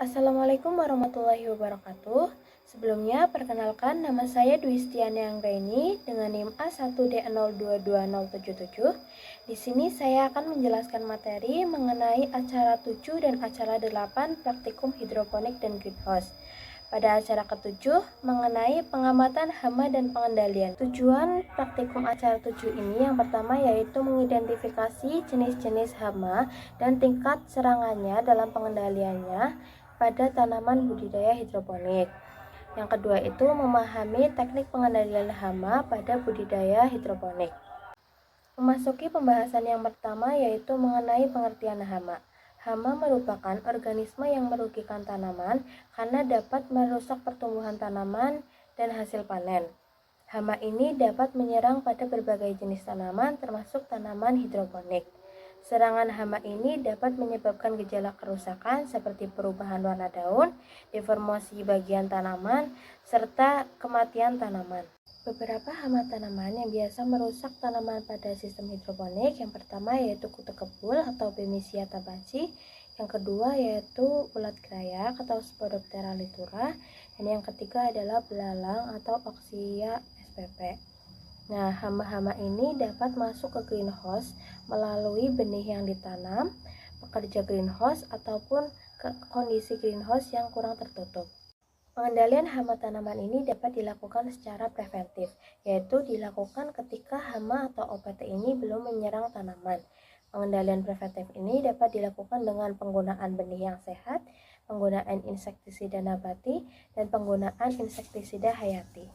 Assalamualaikum warahmatullahi wabarakatuh. Sebelumnya, perkenalkan nama saya Dwi Stiani Anggraini dengan NIM A1D022077. Di sini saya akan menjelaskan materi mengenai acara 7 dan acara 8 praktikum hidroponik dan greenhouse. Pada acara ke-7 mengenai pengamatan hama dan pengendalian. Tujuan praktikum acara 7 ini yang pertama yaitu mengidentifikasi jenis-jenis hama dan tingkat serangannya dalam pengendaliannya pada tanaman budidaya hidroponik. Yang kedua itu memahami teknik pengendalian hama pada budidaya hidroponik. Memasuki pembahasan yang pertama yaitu mengenai pengertian hama. Hama merupakan organisme yang merugikan tanaman karena dapat merusak pertumbuhan tanaman dan hasil panen. Hama ini dapat menyerang pada berbagai jenis tanaman termasuk tanaman hidroponik. Serangan hama ini dapat menyebabkan gejala kerusakan seperti perubahan warna daun, deformasi bagian tanaman, serta kematian tanaman. Beberapa hama tanaman yang biasa merusak tanaman pada sistem hidroponik yang pertama yaitu kutu kebul atau Bemisia tabaci, yang kedua yaitu ulat krayak atau Spodoptera litura, dan yang ketiga adalah belalang atau Oxyia spp. Nah, hama-hama ini dapat masuk ke greenhouse melalui benih yang ditanam, pekerja greenhouse, ataupun ke kondisi greenhouse yang kurang tertutup. Pengendalian hama tanaman ini dapat dilakukan secara preventif, yaitu dilakukan ketika hama atau OPT ini belum menyerang tanaman. Pengendalian preventif ini dapat dilakukan dengan penggunaan benih yang sehat, penggunaan insektisida nabati, dan penggunaan insektisida hayati.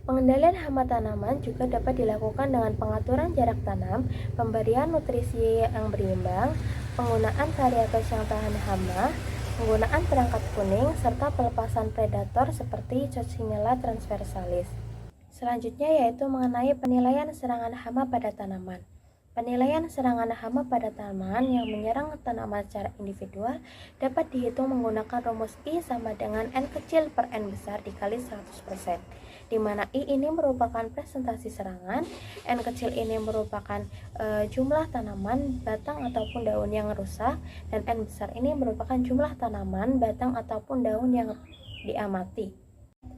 Pengendalian hama tanaman juga dapat dilakukan dengan pengaturan jarak tanam, pemberian nutrisi yang berimbang, penggunaan varietas yang tahan hama, penggunaan perangkat kuning, serta pelepasan predator seperti Coccinella transversalis. Selanjutnya yaitu mengenai penilaian serangan hama pada tanaman. Penilaian serangan hama pada tanaman yang menyerang tanaman secara individual dapat dihitung menggunakan rumus I sama dengan N kecil per N besar dikali 100%, di mana I ini merupakan presentasi serangan, N kecil ini merupakan jumlah tanaman, batang ataupun daun yang rusak, dan N besar ini merupakan jumlah tanaman, batang ataupun daun yang diamati.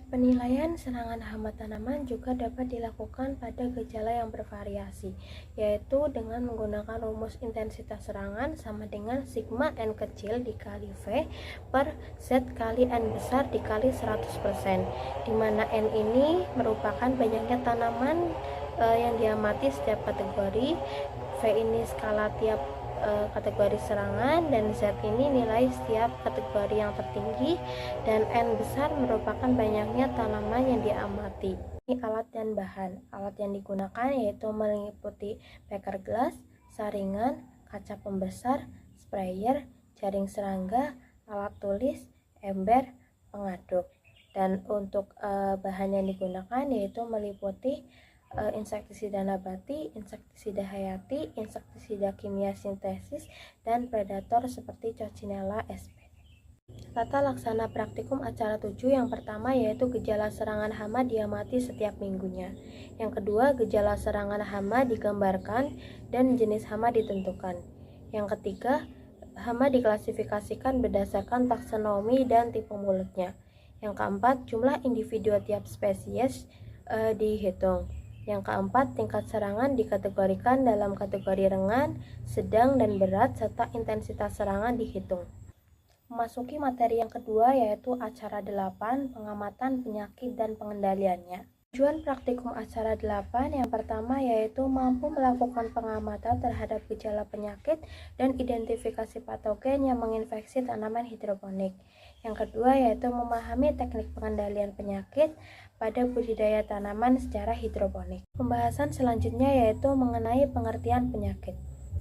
Penilaian serangan hama tanaman juga dapat dilakukan pada gejala yang bervariasi, yaitu dengan menggunakan rumus intensitas serangan sama dengan sigma N kecil dikali V per Z kali N besar dikali 100%, di mana N ini merupakan banyaknya tanaman yang diamati setiap kategori, V ini skala tiap kategori serangan, dan Z ini nilai setiap kategori yang tertinggi, dan N besar merupakan banyaknya tanaman yang diamati. Ini alat dan bahan. Alat yang digunakan yaitu meliputi packer glass, saringan, kaca pembesar, sprayer, jaring serangga, alat tulis, ember, pengaduk. Dan untuk bahan yang digunakan yaitu meliputi insektisida nabati, insektisida hayati, insektisida kimia sintesis, dan predator seperti Coccinella sp. Tata laksana praktikum acara 7 yang pertama yaitu gejala serangan hama diamati setiap minggunya. Yang kedua, gejala serangan hama digambarkan dan jenis hama ditentukan. Yang ketiga, hama diklasifikasikan berdasarkan taksonomi dan tipe mulutnya. Yang keempat, jumlah individu tiap spesies dihitung. Yang keempat, tingkat serangan dikategorikan dalam kategori ringan, sedang, dan berat, serta intensitas serangan dihitung. Memasuki materi yang kedua yaitu acara 8, pengamatan penyakit dan pengendaliannya. Tujuan praktikum acara 8 yang pertama yaitu mampu melakukan pengamatan terhadap gejala penyakit dan identifikasi patogen yang menginfeksi tanaman hidroponik. Yang kedua yaitu memahami teknik pengendalian penyakit pada budidaya tanaman secara hidroponik. Pembahasan selanjutnya yaitu mengenai pengertian penyakit.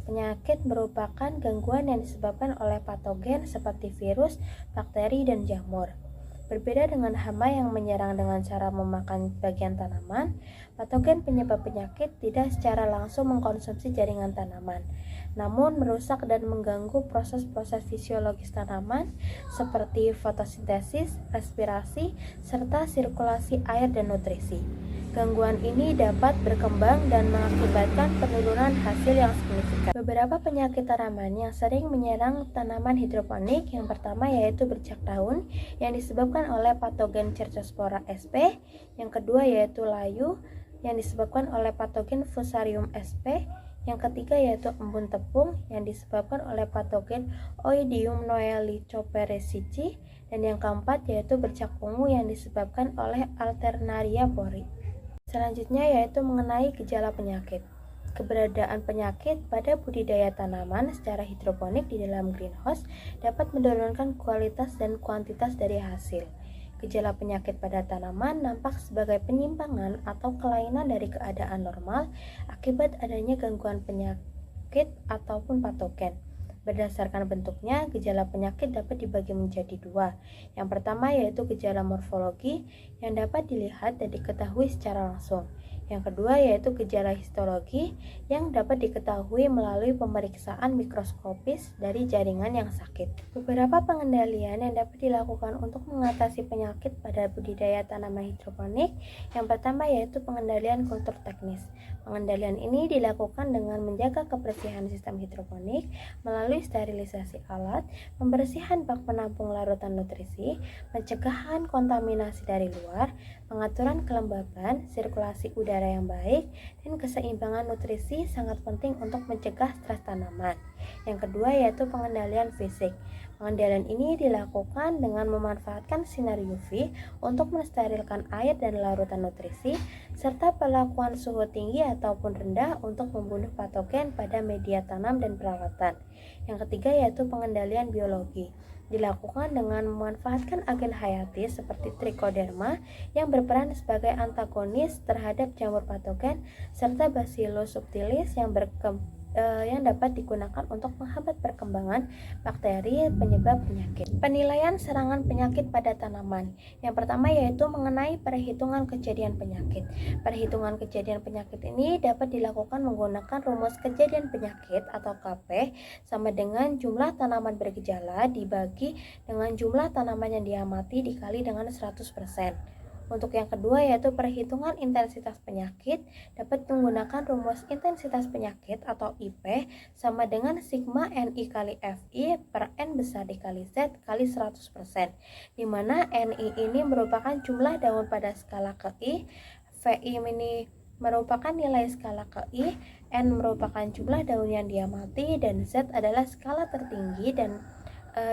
Penyakit merupakan gangguan yang disebabkan oleh patogen seperti virus, bakteri, dan jamur. Berbeda dengan hama yang menyerang dengan cara memakan bagian tanaman, patogen penyebab penyakit tidak secara langsung mengkonsumsi jaringan tanaman, namun merusak dan mengganggu proses-proses fisiologis tanaman seperti fotosintesis, respirasi, serta sirkulasi air dan nutrisi. Gangguan ini dapat berkembang dan mengakibatkan penurunan hasil yang signifikan. Beberapa penyakit tanaman yang sering menyerang tanaman hidroponik yang pertama yaitu bercak daun yang disebabkan oleh patogen Cercospora sp, yang kedua yaitu layu yang disebabkan oleh patogen Fusarium sp, yang ketiga yaitu embun tepung yang disebabkan oleh patogen Oidium noelicopericici, dan yang keempat yaitu bercak ungu yang disebabkan oleh Alternaria pori. Selanjutnya yaitu mengenai gejala penyakit. Keberadaan penyakit pada budidaya tanaman secara hidroponik di dalam greenhouse dapat menurunkan kualitas dan kuantitas dari hasil. Gejala penyakit pada tanaman nampak sebagai penyimpangan atau kelainan dari keadaan normal akibat adanya gangguan penyakit ataupun patogen. Berdasarkan bentuknya, gejala penyakit dapat dibagi menjadi dua. Yang pertama yaitu gejala morfologi yang dapat dilihat dan diketahui secara langsung. Yang kedua yaitu gejala histologi yang dapat diketahui melalui pemeriksaan mikroskopis dari jaringan yang sakit. Beberapa pengendalian yang dapat dilakukan untuk mengatasi penyakit pada budidaya tanaman hidroponik. Yang pertama yaitu pengendalian kultur teknis. Pengendalian ini dilakukan dengan menjaga kebersihan sistem hidroponik melalui sterilisasi alat, pembersihan bak penampung larutan nutrisi, pencegahan kontaminasi dari luar, pengaturan kelembaban, sirkulasi udara yang baik, dan keseimbangan nutrisi sangat penting untuk mencegah stres tanaman. Yang kedua yaitu pengendalian fisik. Pengendalian ini dilakukan dengan memanfaatkan sinar UV untuk mensterilkan air dan larutan nutrisi, serta perlakuan suhu tinggi ataupun rendah untuk membunuh patogen pada media tanam dan perawatan. Yang ketiga yaitu pengendalian biologi. Dilakukan dengan memanfaatkan agen hayati seperti Trichoderma yang berperan sebagai antagonis terhadap jamur patogen, serta Bacillus subtilis yang dapat digunakan untuk menghambat perkembangan bakteri penyebab penyakit. Penilaian serangan penyakit pada tanaman. Yang pertama yaitu mengenai perhitungan kejadian penyakit. Perhitungan kejadian penyakit ini dapat dilakukan menggunakan rumus kejadian penyakit atau KP sama dengan jumlah tanaman bergejala dibagi dengan jumlah tanaman yang diamati dikali dengan 100%. Untuk yang kedua yaitu perhitungan intensitas penyakit, dapat menggunakan rumus intensitas penyakit atau IP sama dengan sigma NI kali FI per N besar dikali Z kali 100%, di mana NI ini merupakan jumlah daun pada skala ke I, VI ini merupakan nilai skala ke I, N merupakan jumlah daun yang diamati, dan Z adalah skala tertinggi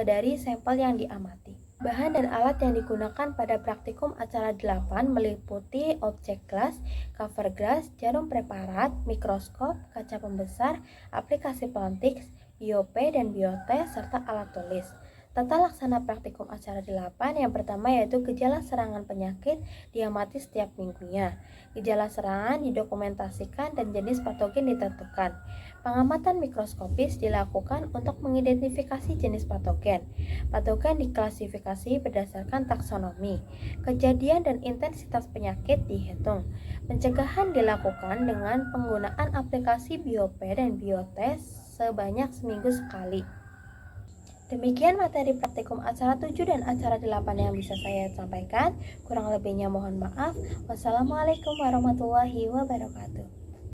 dari sampel yang diamati. Bahan dan alat yang digunakan pada praktikum acara 8 meliputi objek gelas, cover gelas, jarum preparat, mikroskop, kaca pembesar, aplikasi pelontik, IOP dan biotes, serta alat tulis. Tata laksana praktikum acara 8 yang pertama yaitu gejala serangan penyakit diamati setiap minggunya. Gejala serangan didokumentasikan dan jenis patogen ditentukan. Pengamatan mikroskopis dilakukan untuk mengidentifikasi jenis patogen. Patogen diklasifikasi berdasarkan taksonomi. Kejadian dan intensitas penyakit dihitung. Pencegahan dilakukan dengan penggunaan aplikasi BioP dan biotes sebanyak seminggu sekali. Demikian materi praktikum acara 7 dan acara 8 yang bisa saya sampaikan. Kurang lebihnya mohon maaf. Wassalamualaikum warahmatullahi wabarakatuh.